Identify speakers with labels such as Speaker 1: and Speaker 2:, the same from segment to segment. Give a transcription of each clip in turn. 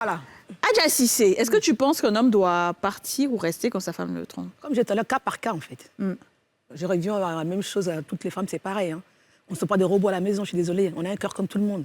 Speaker 1: Voilà.
Speaker 2: Adja Cissé, est-ce que tu penses qu'un homme doit partir ou rester quand sa femme le trompe?
Speaker 1: Comme j'ai dit tout à l'heure, cas par cas, en fait. J'aurais dû avoir la même chose à toutes les femmes, c'est pareil. Hein. On ne sont pas des robots à la maison, je suis désolée. On a un cœur comme tout le monde.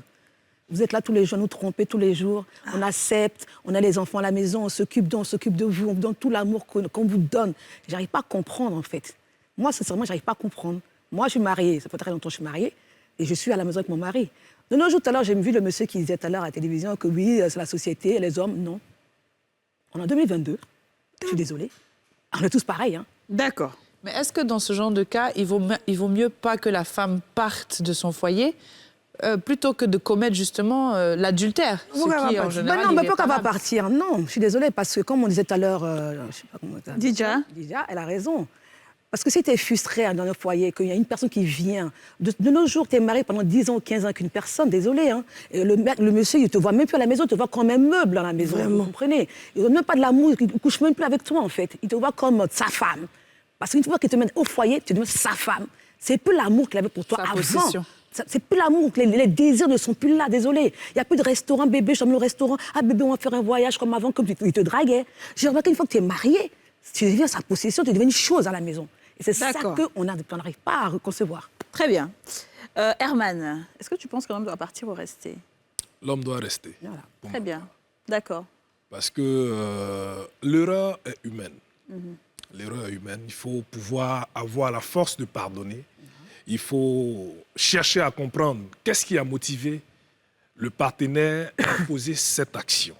Speaker 1: Vous êtes là tous les jours, nous tromper tous les jours. On accepte, on a les enfants à la maison, on s'occupe d'eux, on s'occupe de vous, on vous donne tout l'amour qu'on vous donne. J'arrive pas à comprendre, en fait. Moi, sincèrement, j'arrive pas à comprendre. Moi, je suis mariée, ça fait très longtemps que je suis mariée, et je suis à la maison avec mon mari. De nos jours, tout à l'heure, j'ai vu le monsieur qui disait tout à l'heure à la télévision que oui, c'est la société, les hommes, non. On est en 2022, je suis désolée. On est tous pareils, hein.
Speaker 2: D'accord.
Speaker 3: Mais est-ce que dans ce genre de cas, il vaut mieux pas que la femme parte de son foyer plutôt que de commettre justement l'adultère, ce qui en général
Speaker 1: non, mais pourquoi elle va
Speaker 3: irréparable.
Speaker 1: partir? Non, je suis désolée, parce que comme on disait tout à l'heure, je sais pas comment ça.
Speaker 2: Didja,
Speaker 1: Elle a raison. Parce que si tu es frustré dans un foyer, qu'il y a une personne qui vient, de nos jours, tu es marié pendant 10 ans ou 15 ans avec une personne, désolé, hein, et le monsieur, il ne te voit même plus à la maison, il te voit comme un meuble dans la maison, vous comprenez? Il ne donne même pas de l'amour, il ne couche même plus avec toi, en fait. Il te voit comme sa femme. Parce qu'une fois qu'il te mène au foyer, tu deviens sa femme. C'est plus l'amour qu'il avait pour toi avant. C'est plus l'amour, les désirs ne sont plus là, désolé. Il n'y a plus de restaurant, bébé, je t'emmène au restaurant. Ah, bébé, on va faire un voyage comme avant, comme il te draguait. J'ai remarqué une fois que tu es marié, tu deviens sa possession, tu deviens une chose à la maison. Et c'est ça qu'on n'arrive pas à concevoir.
Speaker 2: très bien. Herman, est-ce que tu penses qu'un homme doit partir ou rester?
Speaker 4: L'homme doit rester.
Speaker 1: Voilà.
Speaker 2: Très bien. D'accord.
Speaker 4: Parce que l'erreur est humaine. L'erreur est humaine. Il faut pouvoir avoir la force de pardonner. Il faut chercher à comprendre qu'est-ce qui a motivé le partenaire à poser cette action.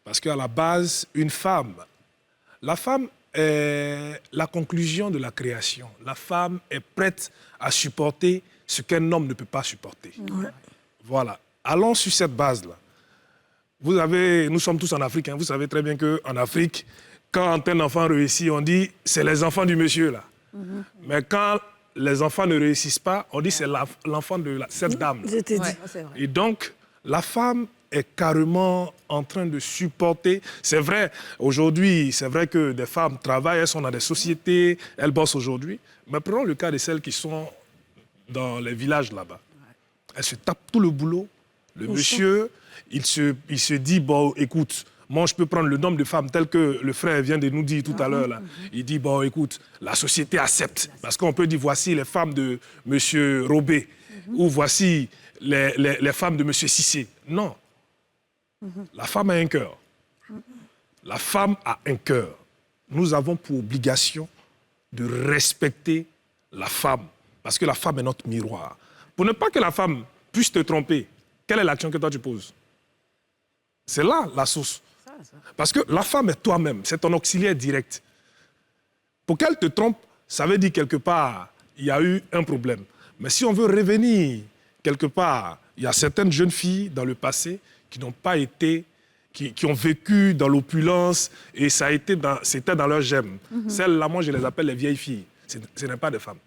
Speaker 4: Parce qu'à la base, la femme est la conclusion de la création. La femme est prête à supporter ce qu'un homme ne peut pas supporter. Voilà. Allons sur cette base-là. Nous sommes tous en Afrique. Hein. Vous savez très bien qu'en Afrique, quand un enfant réussit, on dit c'est les enfants du monsieur là. Mais quand les enfants ne réussissent pas, on dit c'est l'enfant de cette dame. Et donc, la femme est carrément en train de supporter. C'est vrai, aujourd'hui, c'est vrai que des femmes travaillent, elles sont dans des sociétés, elles bossent aujourd'hui. Mais prenons le cas de celles qui sont dans les villages là-bas. Elles se tapent tout le boulot. Le monsieur, il se dit, bon, écoute, moi, je peux prendre le nombre de femmes tel que le frère vient de nous dire tout à l'heure. Là. Il dit, bon, écoute, la société accepte. Parce qu'on peut dire, voici les femmes de M. Robé. Ou voici les femmes de M. Cissé. Non. La femme a un cœur. La femme a un cœur. Nous avons pour obligation de respecter la femme. Parce que la femme est notre miroir. Pour ne pas que la femme puisse te tromper, quelle est l'action que toi tu poses? C'est là la source. Parce que la femme est toi-même, c'est ton auxiliaire direct. Pour qu'elle te trompe, ça veut dire quelque part, il y a eu un problème. Mais si on veut revenir quelque part, il y a certaines jeunes filles dans le passé qui n'ont pas été, qui ont vécu dans l'opulence et c'était dans leur gemme. Celles-là, moi, je les appelle les vieilles filles. Ce n'est pas des femmes.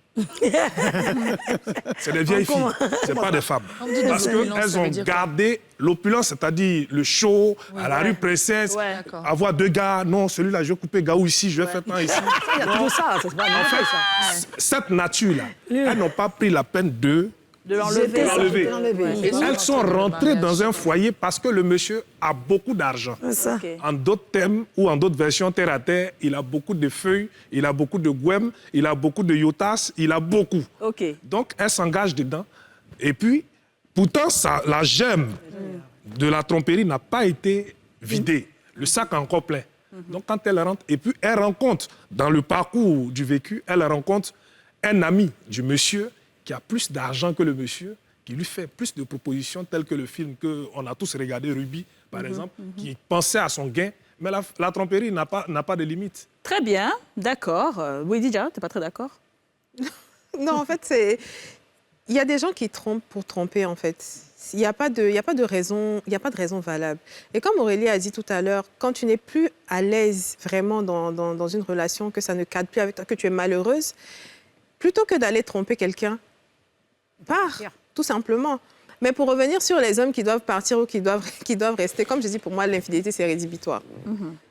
Speaker 4: C'est des vieilles filles, ce n'est pas des femmes. Parce qu'elles ont gardé l'opulence, c'est-à-dire le show, à la rue Princesse, avoir deux gars, non, celui-là, je vais couper Gaou ici, je vais faire tant ici.
Speaker 1: Il y a toujours ça, c'est pas
Speaker 4: En fait, cette nature-là, elles n'ont pas pris la peine de l'enlever. Elles sont rentrées dans un foyer parce que le monsieur a beaucoup d'argent. En d'autres thèmes ou en d'autres versions terre à terre, il a beaucoup de feuilles, il a beaucoup de guem, il a beaucoup de yotas, il a beaucoup. Donc, elle s'engage dedans. Et puis, pourtant, la gemme de la tromperie n'a pas été vidée. Le sac est encore plein. Donc, quand elle rentre, et puis elle rencontre, dans le parcours du vécu, elle rencontre un ami du monsieur qui a plus d'argent que le monsieur, qui lui fait plus de propositions telles que le film qu'on a tous regardé, Ruby, par exemple, qui pensait à son gain. Mais la tromperie n'a pas de limite.
Speaker 2: Très bien, d'accord. Oui, Didja, tu n'es pas très d'accord?
Speaker 5: Non, en fait, il y a des gens qui trompent pour tromper, en fait. Il n'y a pas de raison valable. Et comme Aurélie a dit tout à l'heure, quand tu n'es plus à l'aise vraiment dans une relation, que ça ne cadre plus avec toi, que tu es malheureuse, plutôt que d'aller tromper quelqu'un, pars, tout simplement. Mais pour revenir sur les hommes qui doivent partir ou qui doivent rester, comme je dis, pour moi, l'infidélité, c'est rédhibitoire.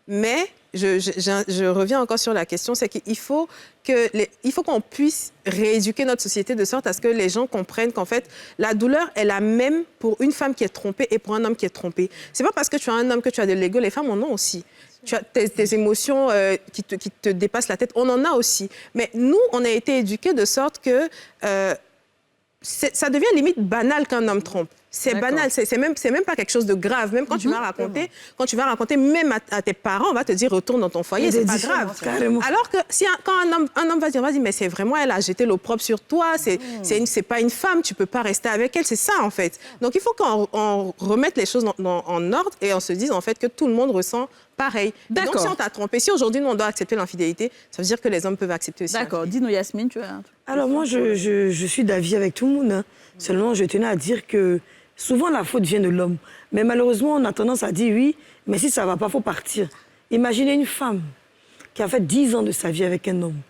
Speaker 5: Mais je reviens encore sur la question, c'est qu'il faut qu'on puisse rééduquer notre société de sorte à ce que les gens comprennent qu'en fait, la douleur est la même pour une femme qui est trompée et pour un homme qui est trompé. C'est pas parce que tu as un homme que tu as de l'ego, les femmes en ont aussi. Tu as tes émotions qui te dépassent la tête, on en a aussi. Mais nous, on a été éduqués de sorte que ça devient limite banal qu'un homme trompe. C'est banal, c'est même pas quelque chose de grave. Même quand tu vas raconter, même à tes parents, on va te dire retourne dans ton foyer, c'est pas grave.
Speaker 1: Carrément.
Speaker 5: Alors que quand un homme va dire vas-y, mais c'est vraiment elle a jeté l'opprobre sur toi, c'est pas une femme, tu peux pas rester avec elle, c'est ça en fait. Donc il faut qu'on remette les choses en ordre et on se dise en fait que tout le monde ressent pareil. Donc si on t'a trompé, si aujourd'hui nous on doit accepter l'infidélité, ça veut dire que les hommes peuvent accepter aussi.
Speaker 2: D'accord. Dis-nous Yasmine, tu as un truc.
Speaker 1: Alors moi, je suis d'avis avec tout le monde. Hein. Seulement, je tenais à dire que souvent, la faute vient de l'homme. Mais malheureusement, on a tendance à dire oui, mais si ça ne va pas, il faut partir. Imaginez une femme qui a fait 10 ans de sa vie avec un homme,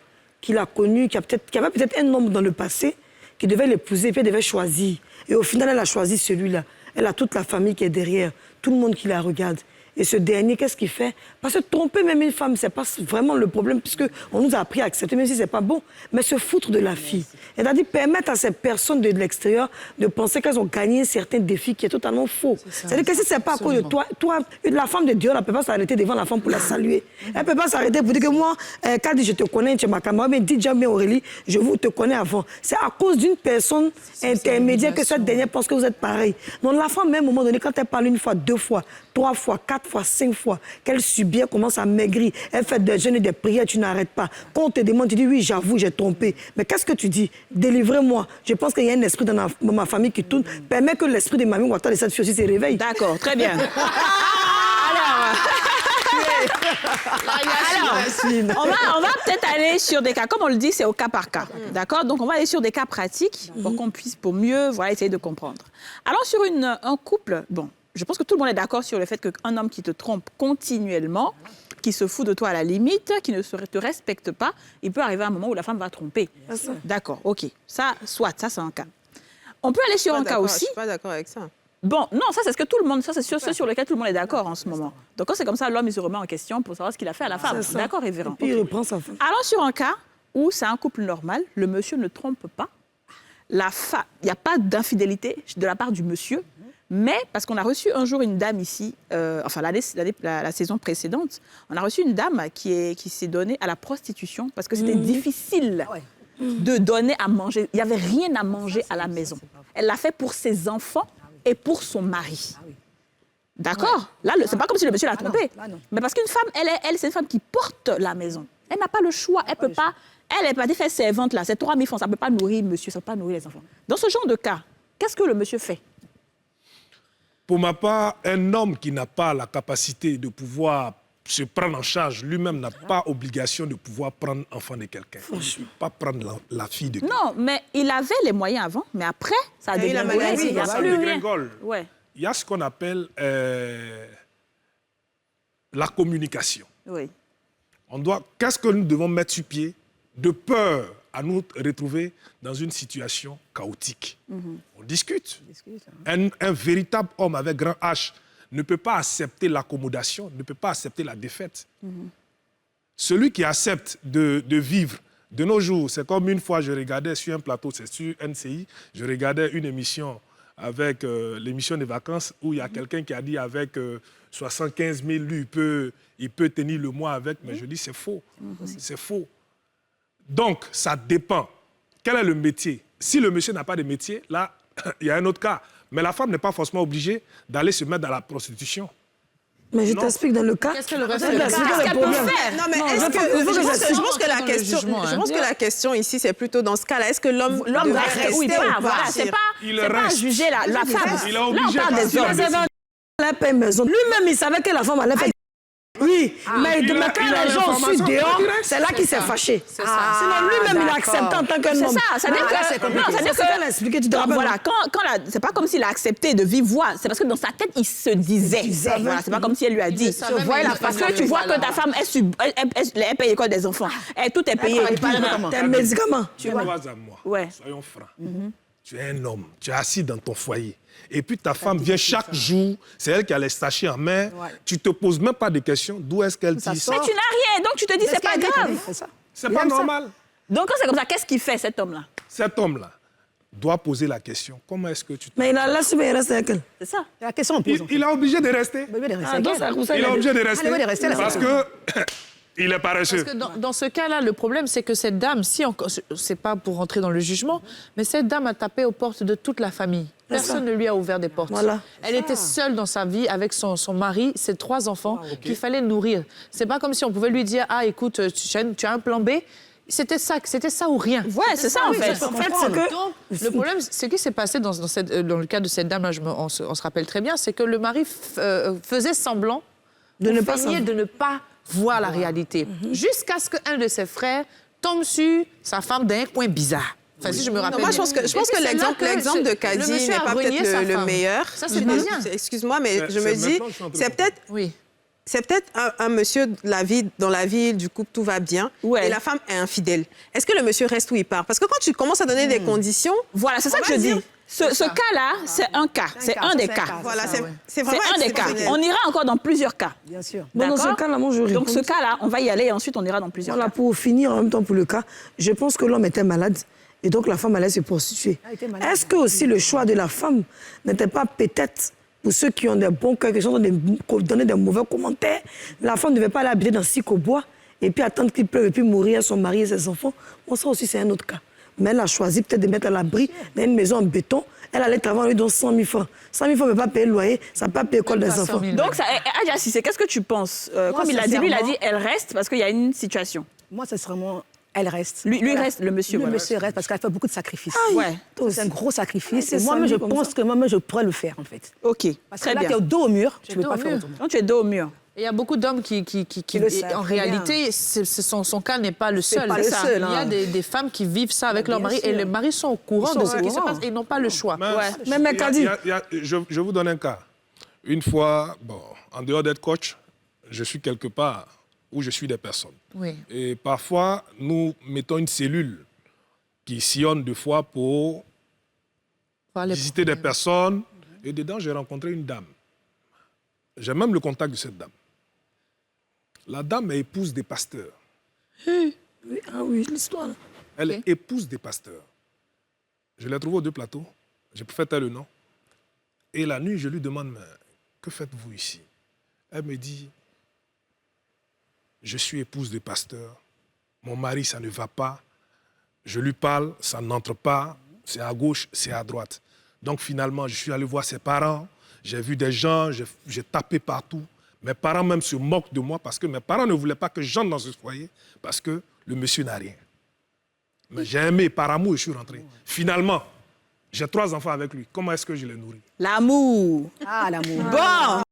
Speaker 1: qui l'a connu, qui avait peut-être un homme dans le passé, qui devait l'épouser, puis elle devait choisir. Et au final, elle a choisi celui-là. Elle a toute la famille qui est derrière, tout le monde qui la regarde. Et ce dernier, qu'est-ce qu'il fait? Parce que tromper même une femme, c'est pas vraiment le problème, puisqu'on nous a appris à accepter, même si c'est pas bon, mais se foutre de la fille. C'est-à-dire permettre à ces personnes de l'extérieur de penser qu'elles ont gagné certains défis qui est totalement faux. C'est-à-dire que si c'est pas à cause de toi, la femme de Dieu, elle ne peut pas s'arrêter devant la femme pour la saluer. Elle ne peut pas s'arrêter pour dire que moi, quand je te connais, tu es ma camarade, mais dis jamais Aurélie, je vous te connais avant. C'est à cause d'une personne intermédiaire que cette dernière pense que vous êtes pareil. Donc la femme, même au moment donné, quand elle parle une fois, 2 fois, 3 fois, 4 fois, 5 fois, qu'elle subit, elle commence à maigrir, elle fait des jeûnes et des prières, tu n'arrêtes pas. Quand on te demande, tu dis oui, j'avoue, j'ai trompé. Mais qu'est-ce que tu dis? Délivrez-moi. Je pense qu'il y a un esprit dans ma famille qui tourne. Permet que l'esprit de Mamie Ouattara de cette fille aussi se réveille.
Speaker 2: D'accord, très bien. Alors, on va peut-être aller sur des cas, comme on le dit, c'est au cas par cas. D'accord? Donc, on va aller sur des cas pratiques pour mieux essayer de comprendre. Allons sur un couple. Bon, je pense que tout le monde est d'accord sur le fait qu'un homme qui te trompe continuellement, qui se fout de toi à la limite, qui ne te respecte pas, il peut arriver un moment où la femme va tromper. D'accord, ok. Ça c'est un cas. On peut aller sur un cas aussi.
Speaker 5: Je suis pas d'accord avec ça.
Speaker 2: Bon, non, ça c'est ce que tout le monde, ça c'est ce sur lequel tout le monde est d'accord en ce moment. Donc quand c'est comme ça, l'homme il se remet en question pour savoir ce qu'il a fait à la femme. D'accord, révérend.
Speaker 1: Et puis il reprend sa femme.
Speaker 2: Allons sur un cas où c'est un couple normal, le monsieur ne trompe pas, il n'y a pas d'infidélité de la part du monsieur, mais parce qu'on a reçu un jour une dame ici, la saison précédente, on a reçu une dame qui s'est donnée à la prostitution parce que c'était difficile de donner à manger. Il n'y avait rien à manger à la maison. Elle l'a fait pour ses enfants et pour son mari. D'accord? Là, c'est pas comme si le monsieur l'a trompée. Mais parce qu'une femme, elle c'est une femme qui porte la maison. Elle n'a pas le choix. Elle peut pas... Elle est pas fait servante là. C'est 3 000 francs. Ça ne peut pas nourrir monsieur. Ça ne peut pas nourrir les enfants. Dans ce genre de cas, qu'est-ce que le monsieur fait?
Speaker 4: Pour ma part, un homme qui n'a pas la capacité de pouvoir se prendre en charge, lui-même n'a pas obligation de pouvoir prendre l'enfant de quelqu'un. Il ne peut pas prendre la fille de quelqu'un.
Speaker 2: Non, mais il avait les moyens avant, mais après, ça a dégringolé.
Speaker 5: Il y a
Speaker 4: Ça
Speaker 5: plus rien.
Speaker 4: dégringole.
Speaker 2: Ouais.
Speaker 4: Il y a ce qu'on appelle la communication.
Speaker 2: Oui.
Speaker 4: Qu'est-ce que nous devons mettre sur pied de peur à nous retrouver dans une situation chaotique? On discute. Un véritable homme avec grand H ne peut pas accepter l'accommodation, ne peut pas accepter la défaite. Celui qui accepte de vivre de nos jours, c'est comme une fois je regardais sur un plateau, c'est sur NCI, je regardais une émission avec l'émission des vacances où il y a quelqu'un qui a dit avec 75 000, lui, il peut tenir le mois avec, mais je dis c'est faux. C'est faux. Donc, ça dépend. Quel est le métier? Si le monsieur n'a pas de métier, là, il y a un autre cas. Mais la femme n'est pas forcément obligée d'aller se mettre dans la prostitution.
Speaker 1: Mais je t'explique dans le cas.
Speaker 3: Qu'est-ce qu'elle reste
Speaker 2: Qu'est-ce qu'elle peut faire?
Speaker 5: Non, mais je pense que la question ici, c'est plutôt dans ce cas-là. Est-ce que l'homme
Speaker 2: va
Speaker 5: rester
Speaker 2: ou
Speaker 5: ou
Speaker 2: pas? Voilà,
Speaker 5: partir?
Speaker 2: c'est pas
Speaker 4: reste.
Speaker 2: juger la femme.
Speaker 4: Il est
Speaker 2: Là, on
Speaker 4: obligé
Speaker 2: parle
Speaker 4: de
Speaker 2: des
Speaker 4: partir.
Speaker 2: hommes.
Speaker 1: Elle a pas une maison. Lui-même, il savait que la femme allait faire. Oui, mais quand les gens sont dehors, c'est là qu'il s'est fâché. Sinon, lui-même, il a accepté en tant qu'un homme.
Speaker 2: C'est ça, ça veut dire que... Non, ça veut dire que... Voilà, c'est pas comme s'il a accepté de vive voix, c'est parce que dans sa tête, il se disait. Voilà, c'est pas comme si elle lui a dit. Parce que tu vois que ta femme, elle paye quoi des enfants. Tout est payé.
Speaker 1: Tes médicaments.
Speaker 4: Tu vois à moi, soyons francs. tu es un homme, tu es assis dans ton foyer. Et puis ta femme vient chaque jour, c'est elle qui a les sachets en main.
Speaker 1: Ouais.
Speaker 4: Tu te poses même pas de questions. D'où est-ce qu'elle
Speaker 1: Ça
Speaker 4: dit
Speaker 1: sort.
Speaker 4: ça?
Speaker 2: Mais tu n'as rien, donc tu te dis, c'est pas grave.
Speaker 1: C'est ça.
Speaker 4: C'est
Speaker 1: Il
Speaker 4: pas
Speaker 1: aime ça.
Speaker 4: normal.
Speaker 2: Donc quand c'est comme ça, qu'est-ce qu'il fait, cet homme-là?
Speaker 4: Cet homme-là doit poser la question. Comment est-ce que tu te...
Speaker 6: Mais il a laissé, mais il reste avec elle.
Speaker 2: C'est ça.
Speaker 1: C'est la question qu'on pose.
Speaker 4: Il est obligé de rester.
Speaker 1: Il est
Speaker 6: Ah, donc ça concerne
Speaker 4: Il est obligé de
Speaker 1: il est
Speaker 4: rester.
Speaker 1: obligé de rester, là,
Speaker 4: Parce
Speaker 1: c'est
Speaker 4: que il est paresseux.
Speaker 3: Parce que dans ce cas-là, le problème, c'est que cette dame, si encore, c'est pas pour rentrer dans le jugement, mais cette dame a tapé aux portes de toute la famille. Personne ne lui a ouvert des portes.
Speaker 6: Voilà.
Speaker 3: Elle était seule dans sa vie avec son mari, ses 3 enfants qu'il fallait nourrir. C'est pas comme si on pouvait lui dire, ah, écoute, tu as un plan B. C'était ça ou rien.
Speaker 2: Ouais, c'est ça, en fait.
Speaker 1: ça,
Speaker 6: En fait, c'est que...
Speaker 3: Donc, le problème, ce qui s'est passé dans le cas de cette dame-là, on se rappelle très bien, c'est que le mari faisait semblant
Speaker 6: De ne
Speaker 3: pour
Speaker 6: pas
Speaker 3: feigner
Speaker 6: savoir.
Speaker 3: de ne pas voir la réalité. Jusqu'à ce qu'un de ses frères tombe sur sa femme d'un point bizarre. Enfin, si je me rappelle
Speaker 5: Moi, je
Speaker 3: bien.
Speaker 5: pense que
Speaker 3: Et puis, c'est là
Speaker 5: l'exemple de
Speaker 3: le
Speaker 5: Kadi
Speaker 3: monsieur
Speaker 5: n'est
Speaker 3: a
Speaker 5: pas
Speaker 3: renié
Speaker 5: peut-être
Speaker 3: sa
Speaker 5: le
Speaker 3: femme.
Speaker 5: meilleur.
Speaker 3: Ça, c'est pas bien.
Speaker 5: Excuse-moi, mais je me
Speaker 4: C'est
Speaker 5: dis,
Speaker 4: maintenant que je suis en train de
Speaker 5: c'est peut-être
Speaker 3: Oui.
Speaker 5: c'est peut-être un monsieur dans la vie du couple, tout va bien,
Speaker 2: Ouais.
Speaker 5: et la femme est infidèle. Est-ce que le monsieur reste où il part? Parce que quand tu commences à donner des conditions,
Speaker 2: Voilà, c'est ça
Speaker 5: On
Speaker 2: que
Speaker 5: va
Speaker 2: je dis.
Speaker 5: dire-
Speaker 2: Ce cas-là, c'est un cas. C'est un des cas.
Speaker 5: voilà,
Speaker 3: ça, ouais.
Speaker 5: c'est
Speaker 2: C'est
Speaker 5: vraiment
Speaker 2: un des cas.
Speaker 5: exceptionnel.
Speaker 2: On ira encore dans plusieurs cas.
Speaker 1: Bien sûr.
Speaker 6: Bon, dans ce
Speaker 2: D'accord.
Speaker 6: cas-là, moi, je réponds.
Speaker 2: Donc ce cas-là, on va y aller et ensuite on ira dans plusieurs
Speaker 6: Voilà,
Speaker 2: cas.
Speaker 6: pour finir, en même temps, pour le cas, je pense que l'homme était malade et donc la femme allait se prostituer.
Speaker 1: Ah, il était malade.
Speaker 6: Est-ce que aussi le choix de la femme n'était pas peut-être, pour ceux qui ont des bons cœurs, qui sont donner des mauvais commentaires, la femme ne devait pas aller habiter dans Sikobois et puis attendre qu'il pleuve et puis mourir son mari et ses enfants? Bon, ça aussi, c'est un autre cas. Mais elle a choisi peut-être de mettre à l'abri dans une maison en béton. Elle allait travailler, on lui donne 100 000 francs. 100 000 francs, elle ne peut pas payer le loyer, ça ne peut pas payer l'école
Speaker 3: Même
Speaker 6: des
Speaker 3: pas 100
Speaker 6: enfants.
Speaker 3: 000.
Speaker 2: Donc, Adja Cissé, qu'est-ce que tu penses? Comme il a dit, lui, il a dit, elle reste parce qu'il y a une situation.
Speaker 1: Moi, c'est vraiment... Elle reste.
Speaker 2: Lui reste, le monsieur.
Speaker 1: Le
Speaker 2: voilà.
Speaker 1: monsieur reste parce qu'elle fait beaucoup de sacrifices.
Speaker 2: Ouais.
Speaker 1: C'est un gros sacrifice.
Speaker 6: c'est
Speaker 1: Et moi-même, je
Speaker 6: samedi comme
Speaker 1: pense
Speaker 6: ça.
Speaker 1: que moi-même, je pourrais le faire, en fait.
Speaker 2: OK,
Speaker 1: Parce
Speaker 2: très
Speaker 1: que là, tu es
Speaker 2: bien.
Speaker 1: au dos au mur, tu ne peux
Speaker 3: dos
Speaker 1: pas
Speaker 3: au
Speaker 1: faire
Speaker 3: mur.
Speaker 1: autrement.
Speaker 2: Quand tu es dos au mur.
Speaker 3: Et il y a beaucoup d'hommes qui
Speaker 1: le savent
Speaker 3: en
Speaker 1: très bien.
Speaker 3: réalité, son cas n'est pas le seul.
Speaker 1: pas le
Speaker 3: Ça.
Speaker 1: seul,
Speaker 3: Il y a
Speaker 1: hein.
Speaker 3: des femmes qui vivent ça avec leur
Speaker 1: Bien
Speaker 3: mari
Speaker 1: sûr.
Speaker 3: et les maris sont au courant
Speaker 1: Ils
Speaker 3: de
Speaker 1: sont
Speaker 3: ce
Speaker 1: au
Speaker 3: qui se
Speaker 1: courant.
Speaker 3: passe et ils n'ont pas le choix.
Speaker 6: Mais Kadi-
Speaker 4: Je vous donne un cas. Une fois, bon, en dehors d'être coach, je suis quelque part où je suis des personnes.
Speaker 3: Oui.
Speaker 4: Et parfois, nous mettons une cellule qui sillonne deux fois pour
Speaker 3: Voilà les
Speaker 4: visiter des
Speaker 3: problèmes.
Speaker 4: personnes. Et dedans, j'ai rencontré une dame. J'ai même le contact de cette dame. La dame est épouse des pasteurs.
Speaker 6: Oui, ah oui, l'histoire.
Speaker 4: Elle
Speaker 3: Ok.
Speaker 4: est épouse des pasteurs. Je l'ai trouvée aux 2 plateaux. J'ai fait taire le nom. Et la nuit, je lui demande, mais que faites-vous ici? Elle me dit, je suis épouse de pasteur. Mon mari, ça ne va pas. Je lui parle, ça n'entre pas. C'est à gauche, c'est à droite. Donc finalement, je suis allé voir ses parents. J'ai vu des gens, j'ai tapé partout. Mes parents même se moquent de moi parce que mes parents ne voulaient pas que j'entre dans ce foyer parce que le monsieur n'a rien. Mais j'ai aimé, par amour, je suis rentré. Finalement, j'ai 3 enfants avec lui. Comment est-ce que je les nourris?
Speaker 2: L'amour.
Speaker 1: Ah, l'amour.
Speaker 2: Bon.